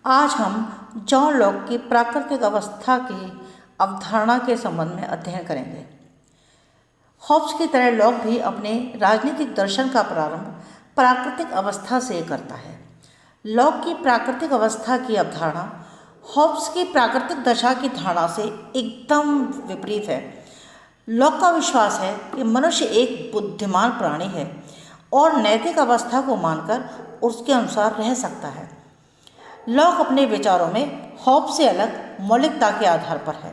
आज हम John Locke की प्राकृतिक अवस्था की अवधारणा के संबंध में अध्ययन करेंगे। हॉब्स की तरह लॉक भी अपने राजनीतिक दर्शन का प्रारंभ प्राकृतिक अवस्था से करता है। लॉक की प्राकृतिक अवस्था की अवधारणा हॉब्स की प्राकृतिक दशा की धारणा से एकदम विपरीत है। लॉक का विश्वास है कि मनुष्य एक बुद्धिमान प्राणी है और नैतिक अवस्था को मानकर उसके अनुसार रह सकता है। लॉक अपने विचारों में हॉब्स से अलग मौलिकता के आधार पर है।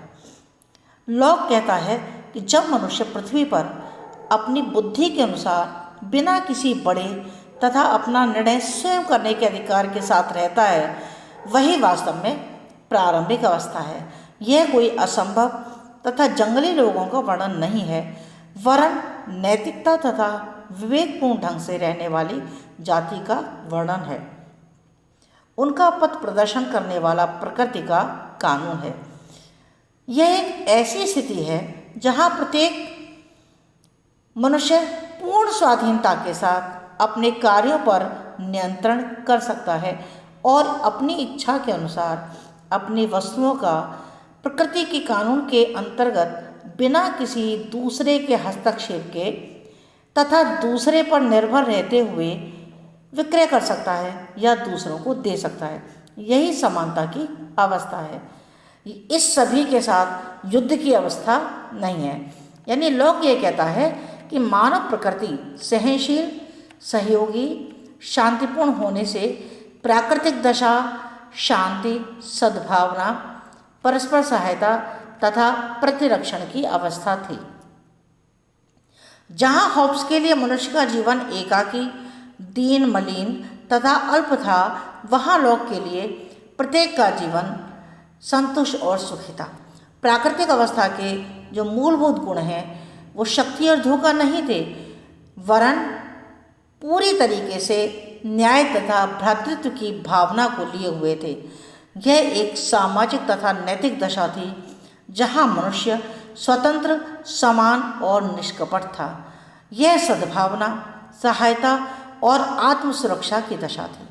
लॉक कहता है कि जब मनुष्य पृथ्वी पर अपनी बुद्धि के अनुसार बिना किसी बड़े तथा अपना निर्णय स्वयं करने के अधिकार के साथ रहता है, वही वास्तव में प्रारंभिक अवस्था है। यह कोई असंभव तथा जंगली लोगों का वर्णन नहीं है, वरन नैतिकता तथा विवेकपूर्ण ढंग से रहने वाली जाति का वर्णन है। उनका पथ प्रदर्शन करने वाला प्रकृति का कानून है। यह एक ऐसी स्थिति है जहाँ प्रत्येक मनुष्य पूर्ण स्वाधीनता के साथ अपने कार्यों पर नियंत्रण कर सकता है और अपनी इच्छा के अनुसार अपनी वस्तुओं का प्रकृति के कानून के अंतर्गत बिना किसी दूसरे के हस्तक्षेप के तथा दूसरे पर निर्भर रहते हुए विक्रय कर सकता है या दूसरों को दे सकता है। यही समानता की अवस्था है। इस सभी के साथ युद्ध की अवस्था नहीं है। यानी लॉक ये कहता है कि मानव प्रकृति सहनशील, सहयोगी, शांतिपूर्ण होने से प्राकृतिक दशा शांति, सद्भावना, परस्पर सहायता तथा प्रतिरक्षण की अवस्था थी। जहाँ हॉब्स के लिए मनुष्य का जीवन एकाकी, दीन, मलिन तथा अल्प था, वहाँ लॉक के लिए प्रत्येक का जीवन संतुष्ट और सुखी था। प्राकृतिक अवस्था के जो मूलभूत गुण हैं वो शक्ति और धोखा नहीं थे, वरन पूरी तरीके से न्याय तथा भ्रातृत्व की भावना को लिए हुए थे। यह एक सामाजिक तथा नैतिक दशा थी जहाँ मनुष्य स्वतंत्र, समान और निष्कपट था। यह सद्भावना, सहायता और आत्म सुरक्षा की दशा थी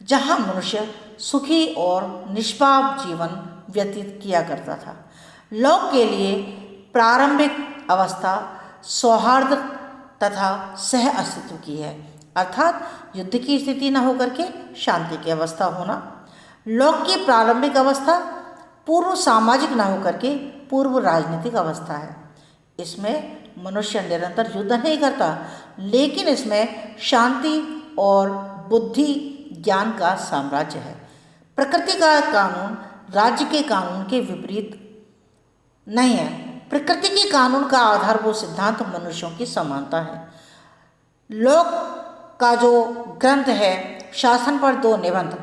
जहाँ मनुष्य सुखी और निष्पाप जीवन व्यतीत किया करता था। लॉक के लिए प्रारंभिक अवस्था सौहार्द तथा सह अस्तित्व की है, अर्थात युद्ध की स्थिति न होकर के शांति की अवस्था होना। लॉक की प्रारंभिक अवस्था पूर्व सामाजिक न होकर के पूर्व राजनीतिक अवस्था है। इसमें मनुष्य निरंतर युद्ध नहीं करता, लेकिन इसमें शांति और बुद्धि ज्ञान का साम्राज्य है। प्रकृति का कानून राज्य के कानून के विपरीत नहीं है। प्रकृति के कानून का आधारभूत सिद्धांत मनुष्यों की समानता है। लॉक का जो ग्रंथ है शासन पर 2 निबंध,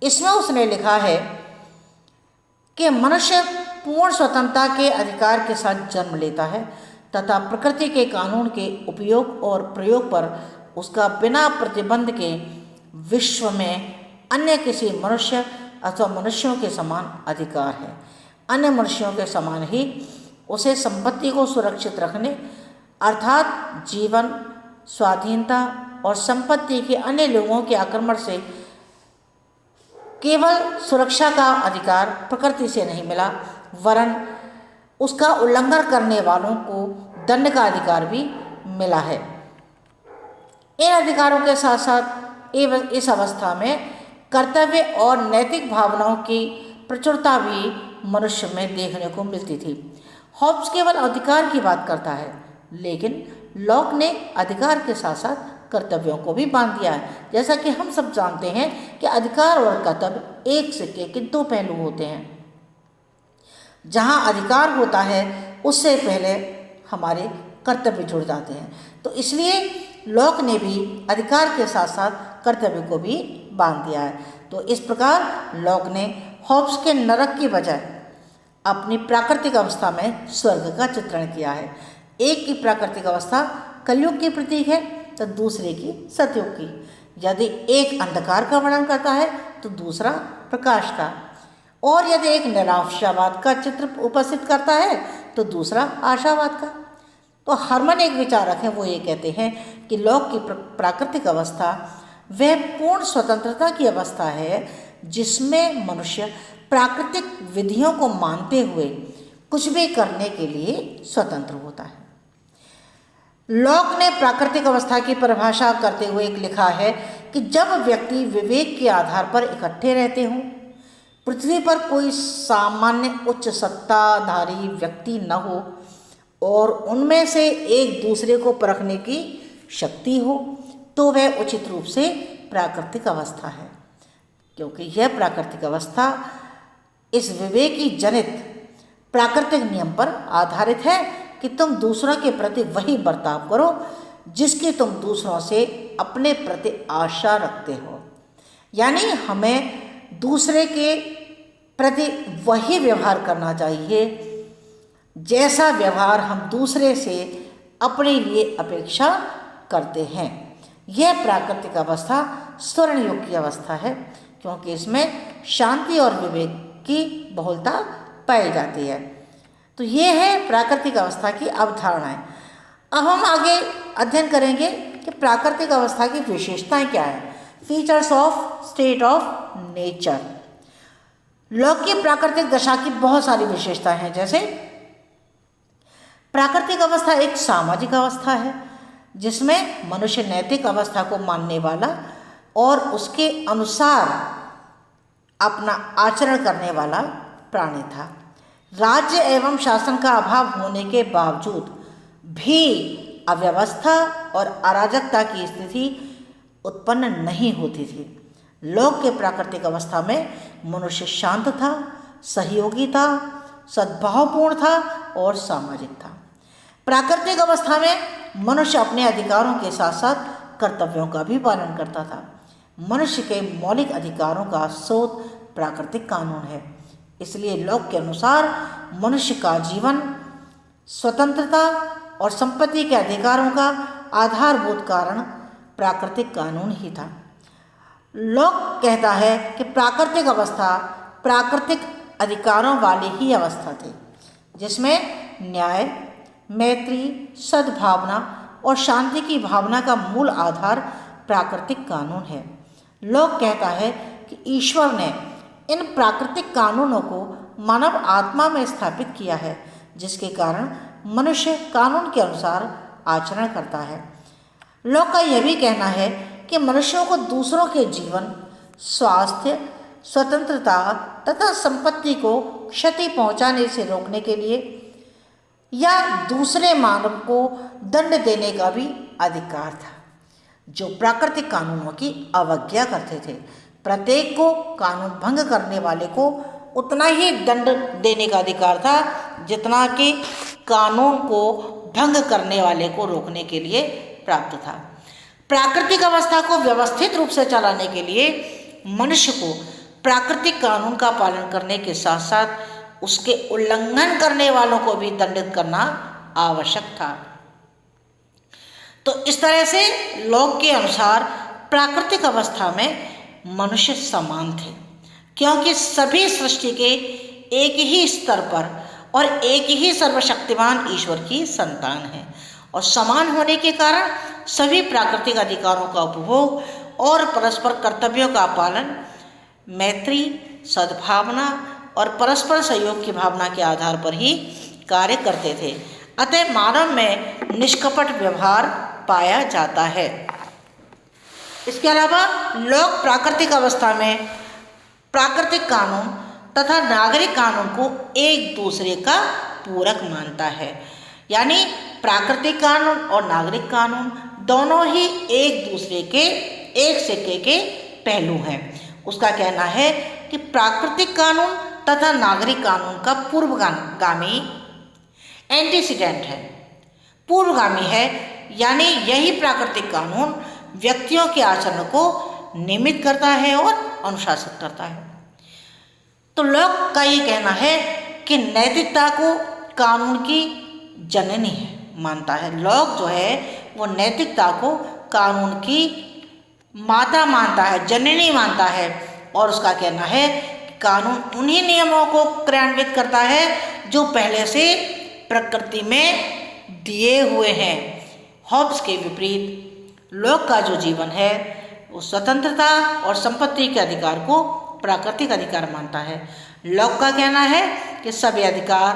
इसमें उसने लिखा है कि मनुष्य पूर्ण स्वतंत्रता के अधिकार के साथ जन्म लेता है तथा प्रकृति के कानून के उपयोग और प्रयोग पर उसका बिना प्रतिबंध के विश्व में अन्य किसी मनुष्य अथवा मनुष्यों के समान अधिकार है। अन्य मनुष्यों के समान ही उसे संपत्ति को सुरक्षित रखने, अर्थात जीवन, स्वाधीनता और संपत्ति के अन्य लोगों के आक्रमण से केवल सुरक्षा का अधिकार प्रकृति से नहीं मिला, वरन उसका उल्लंघन करने वालों को दंड का अधिकार भी मिला है। इन अधिकारों के साथ साथ इस अवस्था में कर्तव्य और नैतिक भावनाओं की प्रचुरता भी मनुष्य में देखने को मिलती थी। हॉब्स केवल अधिकार की बात करता है, लेकिन लॉक ने अधिकार के साथ साथ कर्तव्यों को भी बांध दिया है। जैसा कि हम सब जानते हैं कि अधिकार और कर्तव्य एक सिक्के के 2 पहलू होते हैं। जहाँ अधिकार होता है उससे पहले हमारे कर्तव्य जुड़ जाते हैं, तो इसलिए लॉक ने भी अधिकार के साथ साथ कर्तव्य को भी बांध दिया है। तो इस प्रकार लॉक ने हॉब्स के नरक की बजाय अपनी प्राकृतिक अवस्था में स्वर्ग का चित्रण किया है। एक की प्राकृतिक अवस्था कलयुग की प्रतीक है तो दूसरे की सतयुग की। यदि एक अंधकार का वर्णन करता है तो दूसरा प्रकाश का, और यदि एक निराशावाद का चित्र उपस्थित करता है तो दूसरा आशावाद का। तो हरमन एक विचारक हैं, वो ये कहते हैं कि लॉक की प्राकृतिक अवस्था वह पूर्ण स्वतंत्रता की अवस्था है जिसमें मनुष्य प्राकृतिक विधियों को मानते हुए कुछ भी करने के लिए स्वतंत्र होता है। लॉक ने प्राकृतिक अवस्था की परिभाषा करते हुए एक लिखा है कि जब व्यक्ति विवेक के आधार पर इकट्ठे रहते हों, पृथ्वी पर कोई सामान्य उच्च सत्ताधारी व्यक्ति न हो और उनमें से एक दूसरे को परखने की शक्ति हो, तो वह उचित रूप से प्राकृतिक अवस्था है, क्योंकि यह प्राकृतिक अवस्था इस विवेकी जनित प्राकृतिक नियम पर आधारित है कि तुम दूसरों के प्रति वही बर्ताव करो जिसकी तुम दूसरों से अपने प्रति आशा रखते हो। यानी हमें दूसरे के प्रति वही व्यवहार करना चाहिए जैसा व्यवहार हम दूसरे से अपने लिए अपेक्षा करते हैं। यह प्राकृतिक अवस्था स्वर्ण युग की अवस्था है, क्योंकि इसमें शांति और विवेक की बहुलता पाई जाती है। तो ये है प्राकृतिक अवस्था की अवधारणाएं। अब हम आगे अध्ययन करेंगे कि प्राकृतिक अवस्था की विशेषताएं क्या है। Features of state of nature. Lock की प्राकृतिक दशा की बहुत सारी विशेषताएं हैं, जैसे प्राकृतिक अवस्था एक सामाजिक अवस्था है जिसमें मनुष्य नैतिक अवस्था को मानने वाला और उसके अनुसार अपना आचरण करने वाला प्राणी था। राज्य एवं शासन का अभाव होने के बावजूद भी अव्यवस्था और अराजकता की स्थिति उत्पन्न नहीं होती थी। लोक के प्राकृतिक अवस्था में मनुष्य शांत था, सहयोगी था, सद्भावपूर्ण था और सामाजिक था। प्राकृतिक अवस्था में मनुष्य अपने अधिकारों के साथ साथ कर्तव्यों का भी पालन करता था। मनुष्य के मौलिक अधिकारों का स्रोत प्राकृतिक कानून है, इसलिए लोक के अनुसार मनुष्य का जीवन स्वतंत्रता और संपत्ति के अधिकारों का आधारभूत कारण प्राकृतिक कानून ही था। लोक कहता है कि प्राकृतिक अवस्था प्राकृतिक अधिकारों वाली ही अवस्था थी, जिसमें न्याय, मैत्री, सद्भावना और शांति की भावना का मूल आधार प्राकृतिक कानून है। लोक कहता है कि ईश्वर ने इन प्राकृतिक कानूनों को मानव आत्मा में स्थापित किया है, जिसके कारण मनुष्य कानून के अनुसार आचरण करता है। लोक का यह भी कहना है कि मनुष्यों को दूसरों के जीवन, स्वास्थ्य, स्वतंत्रता तथा संपत्ति को क्षति पहुंचाने से रोकने के लिए या दूसरे मानव को दंड देने का भी अधिकार था। जो प्राकृतिक कानूनों की अवज्ञा करते थे, प्रत्येक को कानून भंग करने वाले को उतना ही दंड देने का अधिकार था जितना कि कानून को भंग करने वाले को रोकने के लिए प्राप्त था। प्राकृतिक अवस्था को व्यवस्थित रूप से चलाने के लिए मनुष्य को प्राकृतिक कानून का पालन करने के साथ साथ उसके उल्लंघन करने वालों को भी दंडित करना आवश्यक था। तो इस तरह से लोक के अनुसार प्राकृतिक अवस्था में मनुष्य समान थे, क्योंकि सभी सृष्टि के एक ही स्तर पर और एक ही सर्वशक्तिमान ईश्वर की संतान है और समान होने के कारण सभी प्राकृतिक अधिकारों का उपभोग और परस्पर कर्तव्यों का पालन मैत्री, सद्भावना और परस्पर सहयोग की भावना के आधार पर ही कार्य करते थे। अतः मानव में निष्कपट व्यवहार पाया जाता है। इसके अलावा लोक प्राकृतिक अवस्था में प्राकृतिक कानून तथा नागरिक कानून को एक दूसरे का पूरक मानता है। यानी प्राकृतिक कानून और नागरिक कानून दोनों ही एक दूसरे के एक सिक्के के पहलू हैं। उसका कहना है कि प्राकृतिक कानून तथा नागरिक कानून का पूर्वगामी एंटीसीडेंट है, पूर्वगामी है, यानी यही प्राकृतिक कानून व्यक्तियों के आचरण को नियमित करता है और अनुशासित करता है। तो लोक का ये कहना है कि नैतिकता को कानून की जननी है मानता है। लोक जो है वो नैतिकता को कानून की माता मानता है, जननी मानता है, और उसका कहना है कि कानून उन्हीं नियमों को क्रियान्वित करता है जो पहले से प्रकृति में दिए हुए हैं। हॉब्स के विपरीत लोक का जो जीवन है वो स्वतंत्रता और संपत्ति के अधिकार को प्राकृतिक अधिकार मानता है। लॉक का कहना है कि सभी अधिकार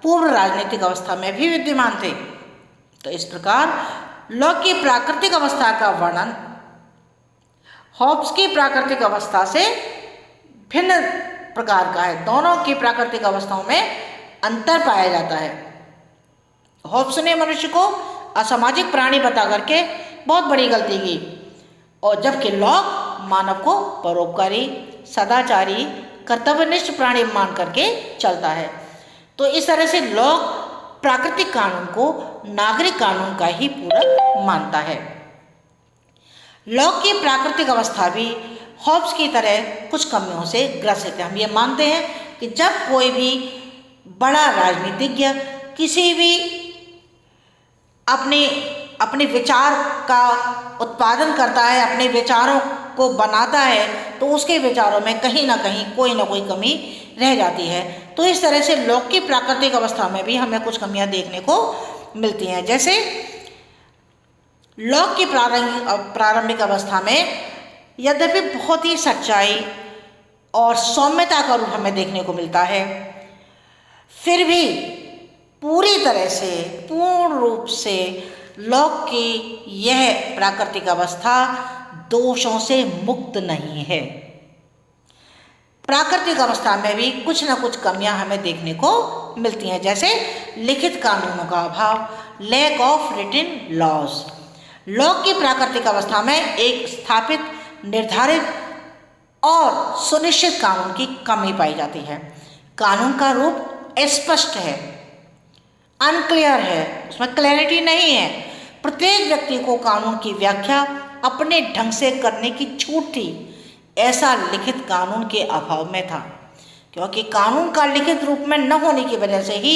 पूर्व राजनीतिक अवस्था में भी विद्यमान थे। तो इस प्रकार लॉक की प्राकृतिक अवस्था का वर्णन हॉब्स की प्राकृतिक अवस्था से भिन्न प्रकार का है। दोनों की प्राकृतिक अवस्थाओं में अंतर पाया जाता है। हॉब्स ने मनुष्य को असामाजिक प्राणी बता करके बहुत बड़ी गलती की, और जबकि लॉक मानव को परोपकारी, सदाचारी, कर्तव्यनिष्ठ प्राणी मान करके चलता है। तो इस तरह से लॉक प्राकृतिक कानून को नागरिक कानून का ही पूरक मानता है। लॉक की प्राकृतिक अवस्था भी हॉब्स की तरह कुछ कमियों से ग्रसित है। हम ये मानते हैं कि जब कोई भी बड़ा राजनीतिज्ञ किसी भी अपने विचार का उत्पादन करता है, अपने विचारों को बनाता है, तो उसके विचारों में कहीं ना कहीं कोई ना कोई कमी रह जाती है। तो इस तरह से लॉक की प्राकृतिक अवस्था में भी हमें कुछ कमियां देखने को मिलती हैं। जैसे लॉक की प्रारंभिक अवस्था में यद्यपि बहुत ही सच्चाई और सौम्यता का रूप हमें देखने को मिलता है, फिर भी पूरी तरह से पूर्ण रूप से लॉक की यह प्राकृतिक अवस्था दोषों से मुक्त नहीं है। प्राकृतिक अवस्था में भी कुछ न कुछ कमियां हमें देखने को मिलती हैं, जैसे लिखित कानूनों का अभाव, lack of written laws. Locke की प्राकृतिक अवस्था में एक स्थापित, निर्धारित और सुनिश्चित कानून की कमी पाई जाती है। कानून का रूप अस्पष्ट है, अनक्लियर है, उसमें क्लैरिटी नहीं है। प्रत्येक व्यक्ति को कानून की व्याख्या अपने ढंग से करने की छूट थी। ऐसा लिखित कानून के अभाव में था, क्योंकि कानून का लिखित रूप में न होने की वजह से ही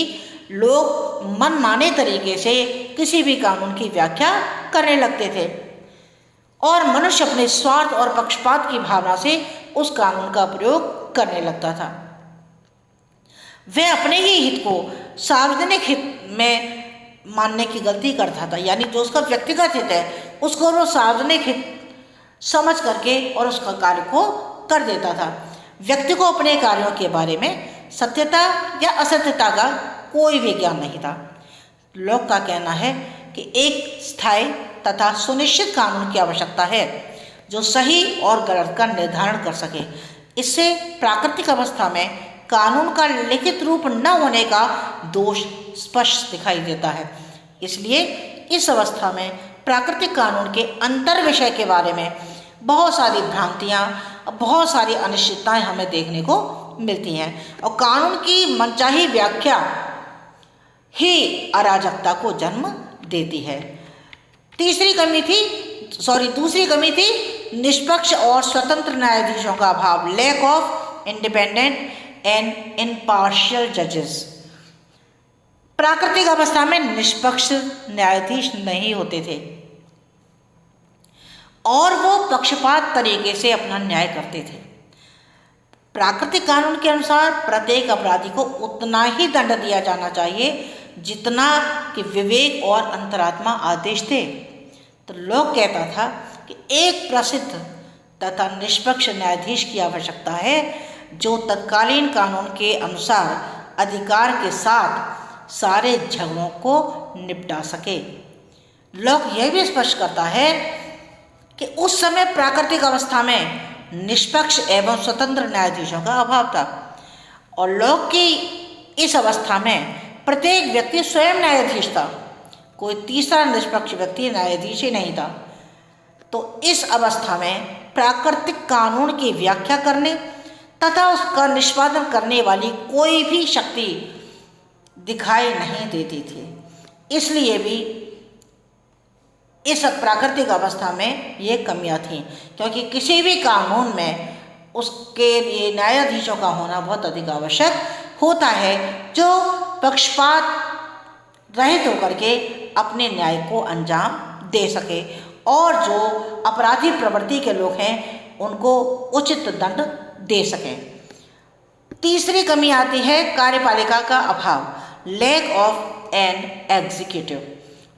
लोग मनमाने तरीके से किसी भी कानून की व्याख्या करने लगते थे, और मनुष्य अपने स्वार्थ और पक्षपात की भावना से उस कानून का प्रयोग करने लगता था। वह अपने ही हित को सार्वजनिक हित में मानने की गलती करता था, यानी जो उसका व्यक्तिगत हित है उसको वो सार्वजनिक हित समझ करके और उसका कार्य को कर देता था। व्यक्ति को अपने कार्यों के बारे में सत्यता या असत्यता का कोई भी ज्ञान नहीं था। लॉक का कहना है कि एक स्थायी तथा सुनिश्चित कानून की आवश्यकता है जो सही और गलत का निर्धारण कर सके। इससे प्राकृतिक अवस्था में कानून का लिखित रूप न होने का दोष स्पष्ट दिखाई देता है। इसलिए इस अवस्था में प्राकृतिक कानून के अंतर विषय के बारे में बहुत सारी भ्रांतियाँ, बहुत सारी अनिश्चितताएं हमें देखने को मिलती हैं, और कानून की मनचाही व्याख्या ही अराजकता को जन्म देती है। दूसरी कमी थी निष्पक्ष और स्वतंत्र न्यायाधीशों का अभाव, lack of independent and impartial जजेस। प्राकृतिक अवस्था में निष्पक्ष न्यायाधीश नहीं होते थे और वो पक्षपात तरीके से अपना न्याय करते थे। प्राकृतिक कानून के अनुसार प्रत्येक अपराधी को उतना ही दंड दिया जाना चाहिए जितना कि विवेक और अंतरात्मा आदेश थे। तो लॉक कहता था कि एक प्रसिद्ध तथा निष्पक्ष न्यायाधीश की आवश्यकता है जो तत्कालीन कानून के अनुसार अधिकार के साथ सारे झगड़ों को निपटा सके। लॉक यह भी स्पष्ट करता है कि उस समय प्राकृतिक अवस्था में निष्पक्ष एवं स्वतंत्र न्यायाधीशों का अभाव था, और लॉक की इस अवस्था में प्रत्येक व्यक्ति स्वयं न्यायाधीश था, कोई तीसरा निष्पक्ष व्यक्ति न्यायाधीश ही नहीं था। तो इस अवस्था में प्राकृतिक कानून की व्याख्या करने तथा उसका निष्पादन करने वाली कोई भी शक्ति दिखाई नहीं देती थी। इसलिए भी इस प्राकृतिक अवस्था में ये कमियां थीं, क्योंकि किसी भी कानून में उसके लिए न्यायाधीशों का होना बहुत अधिक आवश्यक होता है, जो पक्षपात रहित होकर के अपने न्याय को अंजाम दे सके और जो अपराधी प्रवृत्ति के लोग हैं उनको उचित दंड दे सकें। तीसरी कमी आती है कार्यपालिका का अभाव, lack of an executive.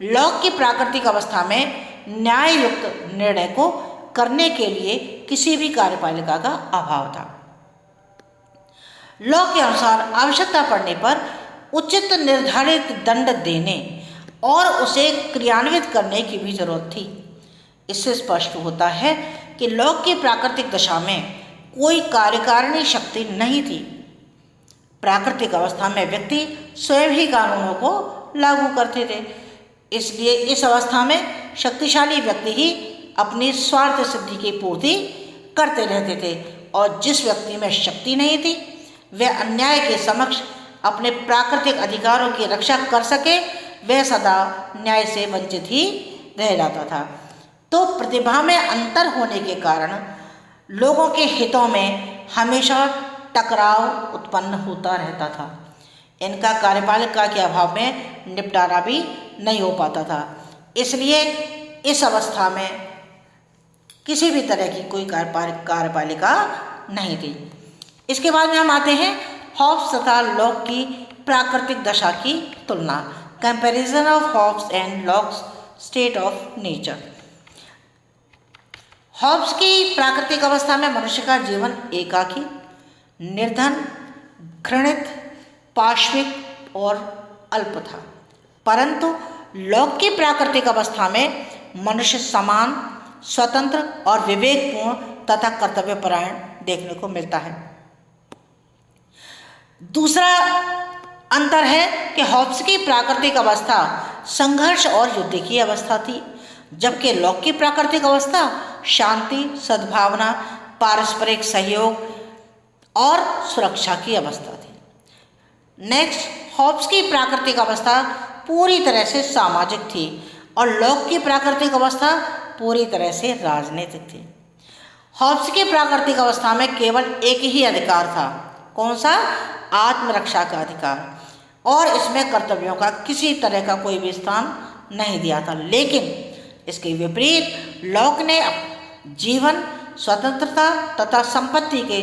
Locke की प्राकृतिक अवस्था में न्याय युक्त निर्णय को करने के लिए किसी भी कार्यपालिका का अभाव था। लॉ के अनुसार आवश्यकता पड़ने पर उचित निर्धारित दंड देने और उसे क्रियान्वित करने की भी जरूरत थी। इससे स्पष्ट होता है कि लॉ की प्राकृतिक दशा में कोई कार्यकारिणी शक्ति नहीं थी। प्राकृतिक अवस्था में व्यक्ति स्वयं ही कानूनों को लागू करते थे, इसलिए इस अवस्था में शक्तिशाली व्यक्ति ही अपनी स्वार्थ सिद्धि की पूर्ति करते रहते थे और जिस व्यक्ति में शक्ति नहीं थी वह अन्याय के समक्ष अपने प्राकृतिक अधिकारों की रक्षा कर सके वह सदा न्याय से वंचित ही रह जाता था। तो प्रतिभा में अंतर होने के कारण लोगों के हितों में हमेशा टकराव उत्पन्न होता रहता था। इनका कार्यपालिका के अभाव में निपटारा भी नहीं हो पाता था, इसलिए इस अवस्था में किसी भी तरह की कोई कार्यपालिका नहीं थी। इसके बाद में हम आते हैं हॉब्स तथा लॉक की प्राकृतिक दशा की तुलना, comparison of Hobbes and Locke's state of nature. Hobbes की प्राकृतिक अवस्था में मनुष्य का जीवन एकाकी, निर्धन, घृणित, पाशविक और अल्प था, परंतु लॉक की प्राकृतिक अवस्था में मनुष्य समान, स्वतंत्र और विवेकपूर्ण तथा कर्तव्यपरायण देखने को मिलता है। दूसरा अंतर है कि हॉब्स की प्राकृतिक अवस्था संघर्ष और युद्ध की अवस्था थी, जबकि लॉक की प्राकृतिक अवस्था शांति, सद्भावना, पारस्परिक सहयोग और सुरक्षा की अवस्था थी। नेक्स्ट, हॉब्स की प्राकृतिक अवस्था पूरी तरह से सामाजिक थी और लॉक की प्राकृतिक अवस्था पूरी तरह से राजनीतिक थी। हॉब्स की प्राकृतिक अवस्था में केवल एक ही अधिकार था, कौन सा? आत्मरक्षा का अधिकार, और इसमें कर्तव्यों का किसी तरह का कोई भी स्थान नहीं दिया था। लेकिन इसके विपरीत लॉक ने जीवन, स्वतंत्रता तथा संपत्ति के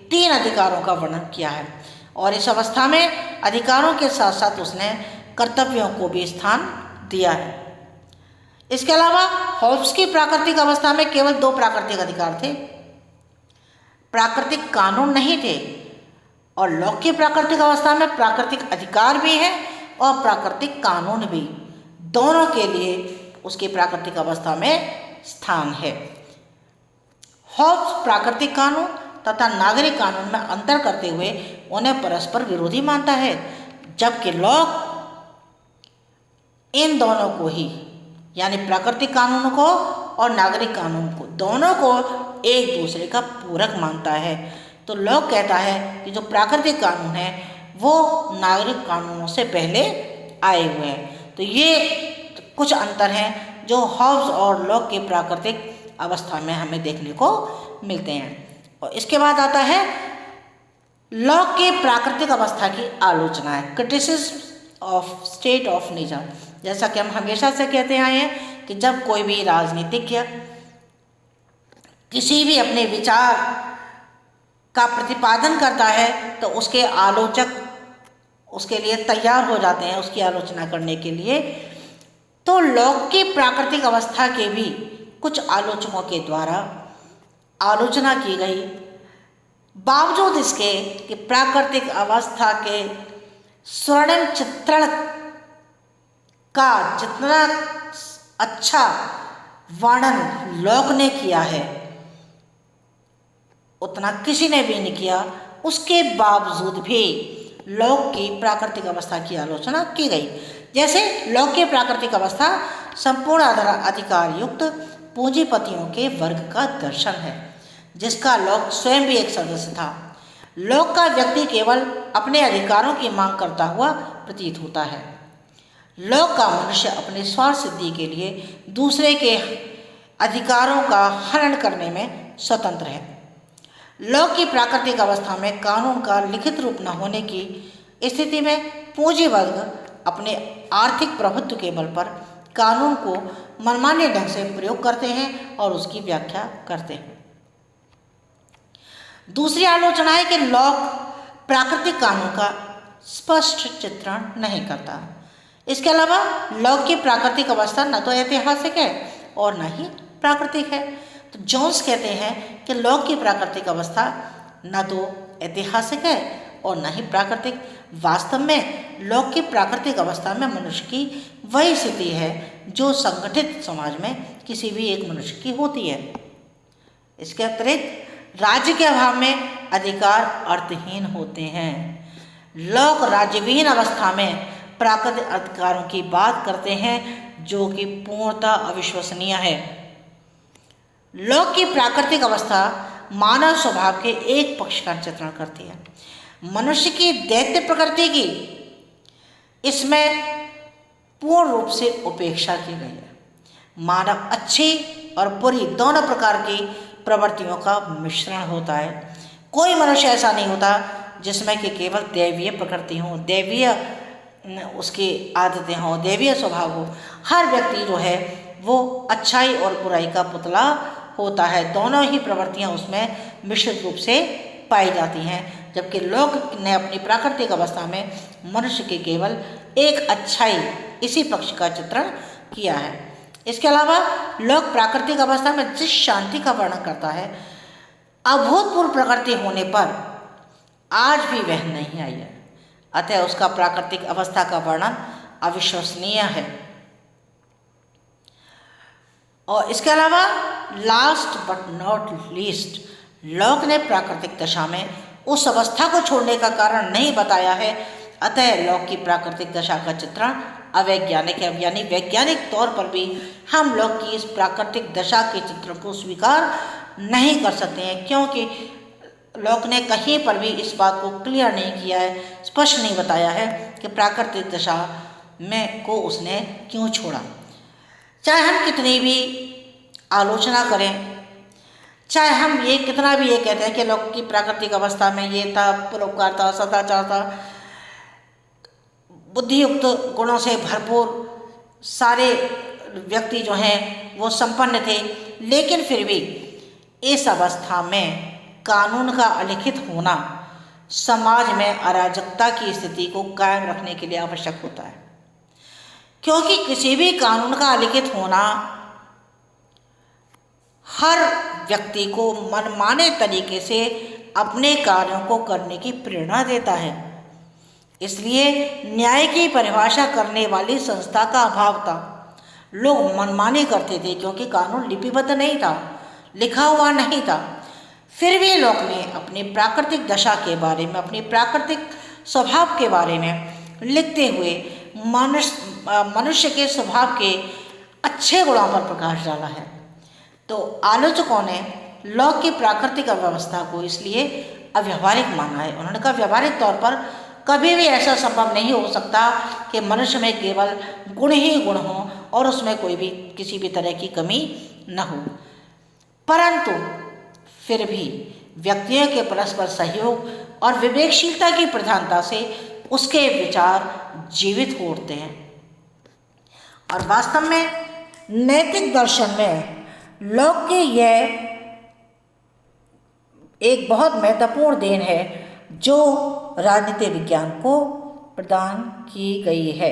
3 अधिकारों का वर्णन किया है और इस अवस्था में अधिकारों के साथ साथ उसने कर्तव्यों को भी स्थान दिया है। इसके अलावा हॉब्स की प्राकृतिक अवस्था में केवल 2 प्राकृतिक अधिकार थे, प्राकृतिक कानून नहीं थे, और लॉक की प्राकृतिक अवस्था में प्राकृतिक अधिकार भी है और प्राकृतिक कानून भी, दोनों के लिए उसकी प्राकृतिक अवस्था में स्थान है। हॉब्स प्राकृतिक कानून तथा नागरिक कानून में अंतर करते हुए उन्हें परस्पर विरोधी मानता है, जबकि लॉक इन दोनों को ही, यानी प्राकृतिक कानून को और नागरिक कानून को, दोनों को एक दूसरे का पूरक मानता है। तो लॉक कहता है कि जो प्राकृतिक कानून है वो नागरिक कानूनों से पहले आए हुए हैं। तो ये कुछ अंतर हैं जो हॉब्स और लॉक की प्राकृतिक अवस्था में हमें देखने को मिलते हैं। और इसके बाद आता है लॉक की प्राकृतिक अवस्था की आलोचना है, criticism of state of nature. जैसा कि हम हमेशा से कहते आए हैं कि जब कोई भी राजनीतिज्ञ किसी भी अपने विचार का प्रतिपादन करता है तो उसके आलोचक उसके लिए तैयार हो जाते हैं उसकी आलोचना करने के लिए। तो लॉक की प्राकृतिक अवस्था के भी कुछ आलोचकों के द्वारा आलोचना की गई, बावजूद इसके कि प्राकृतिक अवस्था के स्वर्णिम चित्रण का जितना अच्छा वर्णन लॉक ने किया है उतना किसी ने भी नहीं किया। उसके बावजूद भी लॉक की प्राकृतिक अवस्था की आलोचना की गई। जैसे लॉक की प्राकृतिक अवस्था संपूर्ण अधिकार युक्त पूंजीपतियों के वर्ग का दर्शन है, जिसका लॉक स्वयं भी एक सदस्य था। लॉक का व्यक्ति केवल अपने अधिकारों की मांग करता हुआ प्रतीत होता है। लॉक का मनुष्य अपने स्वार्थ सिद्धि के लिए दूसरे के अधिकारों का हनन करने में स्वतंत्र है। लॉक की प्राकृतिक अवस्था में कानून का लिखित रूप न होने की स्थिति में पूंजी वर्ग अपने आर्थिक प्रभुत्व के बल पर कानून को मनमाने ढंग से प्रयोग करते हैं और उसकी व्याख्या करते हैं। दूसरी आलोचना है कि लॉक प्राकृतिक कानून का स्पष्ट चित्रण नहीं करता। इसके अलावा लॉक की प्राकृतिक अवस्था न तो ऐतिहासिक है और न ही प्राकृतिक है। तो जोन्स कहते हैं कि लॉक की प्राकृतिक अवस्था न तो ऐतिहासिक है और न ही प्राकृतिक। वास्तव में लौकिक प्राकृतिक अवस्था में मनुष्य की वही स्थिति है जो संगठित समाज में किसी भी एक मनुष्य की होती है। इसके अतिरिक्त राज्य के अभाव में अधिकार अर्थहीन होते हैं। लोग राज्यविहीन अवस्था में प्राकृतिक अधिकारों की बात करते हैं जो कि पूर्णतः अविश्वसनीय है। लोक की प्राकृतिक अवस्था मानव स्वभाव के एक पक्ष का चित्रण करती है, मनुष्य की दैत्य प्रकृति की। इसमें पूर्ण रूप से उपेक्षा की गई है। मानव अच्छी और बुरी दोनों प्रकार की प्रवृत्तियों का मिश्रण होता है। कोई मनुष्य ऐसा नहीं होता जिसमें कि केवल दैवीय प्रकृति हो, दैवीय उसकी आदतें हों, दैवीय स्वभाव हो। हर व्यक्ति जो है वो अच्छाई और बुराई का पुतला होता है। दोनों ही प्रवृत्तियां उसमें मिश्रित रूप से पाई जाती हैं, जबकि लोक ने अपनी प्राकृतिक अवस्था में मनुष्य की केवल एक अच्छाई इसी पक्ष का चित्रण किया है। इसके अलावा लोक प्राकृतिक अवस्था में जिस शांति का वर्णन करता है, अभूतपूर्व प्रकृति होने पर आज भी वह नहीं आई है। अतः उसका प्राकृतिक अवस्था का वर्णन अविश्वसनीय है। और इसके अलावा लास्ट बट नॉट लीस्ट, लोक ने प्राकृतिक दशा में उस अवस्था को छोड़ने का कारण नहीं बताया है। अतः लोक की प्राकृतिक दशा का चित्रण अवैज्ञानिक है, यानी वैज्ञानिक तौर पर भी हम लोग की इस प्राकृतिक दशा के चित्र को स्वीकार नहीं कर सकते हैं, क्योंकि लोक ने कहीं पर भी इस बात को क्लियर नहीं किया है, स्पष्ट नहीं बताया है कि प्राकृतिक दशा में को उसने क्यों छोड़ा। चाहे हम कितनी भी आलोचना करें, चाहे हम ये कितना भी ये कहते हैं कि लोक की प्राकृतिक अवस्था में ये था, परोपकार था, सदाचार था, बुद्धियुक्त गुणों से भरपूर सारे व्यक्ति जो हैं वो संपन्न थे, लेकिन फिर भी इस अवस्था में कानून का अलिखित होना समाज में अराजकता की स्थिति को कायम रखने के लिए आवश्यक होता है। क्योंकि किसी भी कानून का अलिखित होना हर व्यक्ति को मनमाने तरीके से अपने कार्यों को करने की प्रेरणा देता है। इसलिए न्याय की परिभाषा करने वाली संस्था का अभाव था। लोग मनमानी करते थे क्योंकि कानून लिपिबद्ध नहीं था, लिखा हुआ नहीं था। फिर भी लोग ने अपनी प्राकृतिक दशा के बारे में, अपनी प्राकृतिक स्वभाव के बारे में लिखते हुए मनुष्य के स्वभाव के अच्छे गुणों पर प्रकाश डाला है। तो आलोचकों ने लोक की प्राकृतिक अव्यवस्था को इसलिए अव्यवहारिक माना है। उन्होंने कहा व्यवहारिक तौर पर कभी भी ऐसा संभव नहीं हो सकता कि मनुष्य में केवल गुण ही गुण हो और उसमें कोई भी किसी भी तरह की कमी न हो। परंतु फिर भी व्यक्तियों के परस्पर सहयोग और विवेकशीलता की प्रधानता से उसके विचार जीवित हो उठते हैं। और वास्तव में नैतिक दर्शन में लोक की यह एक बहुत महत्वपूर्ण देन है जो राजनीति विज्ञान को प्रदान की गई है।